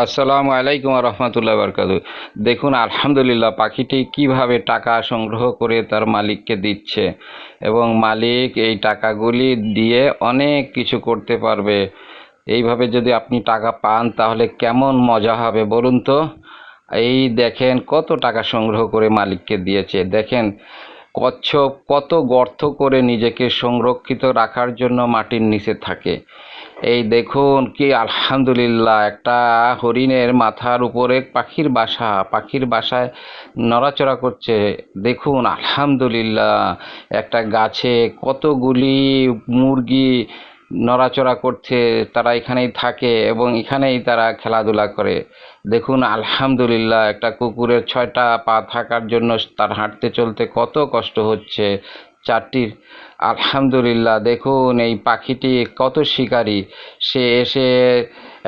আসসালামু আলাইকুম রহমতুল্লাহ বরকাতু। দেখুন, আলহামদুলিল্লাহ, পাখিটি কিভাবে টাকা সংগ্রহ করে তার মালিককে দিচ্ছে এবং মালিক এই টাকাগুলি দিয়ে অনেক কিছু করতে পারবে। এইভাবে যদি আপনি টাকা পান তাহলে কেমন মজা হবে বলুন তো। এই দেখেন কত টাকা সংগ্রহ করে মালিককে দিয়েছে। দেখেন, কচ্ছপ কত গর্ত করে নিজেকে সংরক্ষিত রাখার জন্য মাটির নিচে থাকে। এই দেখুন কি আলহামদুলিল্লাহ, একটা হরিণের মাথার উপরে পাখির বাসায় নড়াচড়া করছে। দেখুন আলহামদুলিল্লাহ, একটা গাছে কতগুলি মুরগি নড়াচড়া করছে। তারা এখানেই থাকে এবং এখানেই তারা খেলাধুলা করে। দেখুন আলহামদুলিল্লাহ, একটা কুকুরের 6টা পা থাকার জন্য তার হাঁটতে চলতে কত কষ্ট হচ্ছে। চারটি আলহামদুলিল্লাহ, দেখুন এই পাখিটি কত শিকারী। সে এসে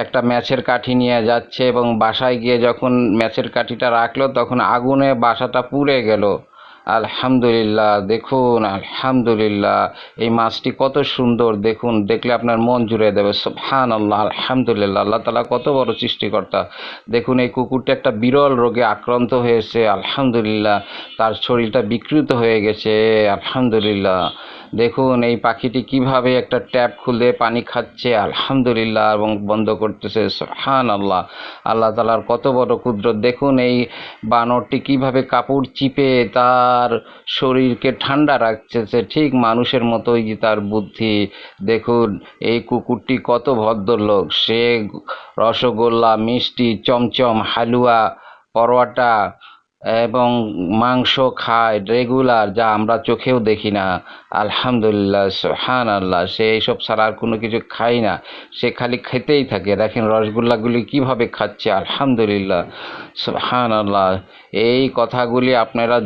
একটা ম্যাচের কাঠি নিয়ে যাচ্ছে এবং বাসায় গিয়ে যখন ম্যাচের কাঠিটা রাখলো তখন আগুনে বাসাটা পুড়ে গেল। আলহামদুলিল্লাহ, দেখুন আলহামদুলিল্লাহ, এই মাছটি কত সুন্দর। দেখুন, দেখলে আপনার মন জুড়ে দেবে। সুবহানাল্লাহ, আলহামদুলিল্লাহ, আল্লাহ তাআলা কত বড় সৃষ্টিকর্তা। দেখুন, এই কুকুরটা একটা বিরল রোগে আক্রান্ত হয়েছে। আলহামদুলিল্লাহ, তার শরীরটা বিকৃত হয়ে গেছে। আলহামদুলিল্লাহ, দেখুন এই পাখিটি কিভাবে একটা ট্যাপ খুলে পানি খাচ্ছে। আলহামদুলিল্লাহ, এবং বন্ধ করতেছে। সুবহানাল্লাহ, আল্লাহ তাআলার কত বড় কুদরত। দেখুন এই বানরটি কিভাবে কাপড় চিপে তার শরীরকে ঠান্ডা রাখছে, ঠিক মানুষের মতোই তার বুদ্ধি। দেখুন এই কুকুরটি কত ভদ্রলোক। সে রসগোল্লা, মিষ্টি, চমচম, হালুয়া, পরোটা এবং মাংস খায় রেগুলার, যা আমরা চোখেও দেখি না। আলহামদুলিল্লাহ, সুবহানাল্লাহ, সে এইসব ছাড়া আর কোনো কিছু খায় না। সে খালি খেতেই থাকে। দেখেন রসগোল্লাগুলি কিভাবে খাচ্ছে। আলহামদুলিল্লাহ, সুবহানাল্লাহ, এই কথাগুলি আপনারা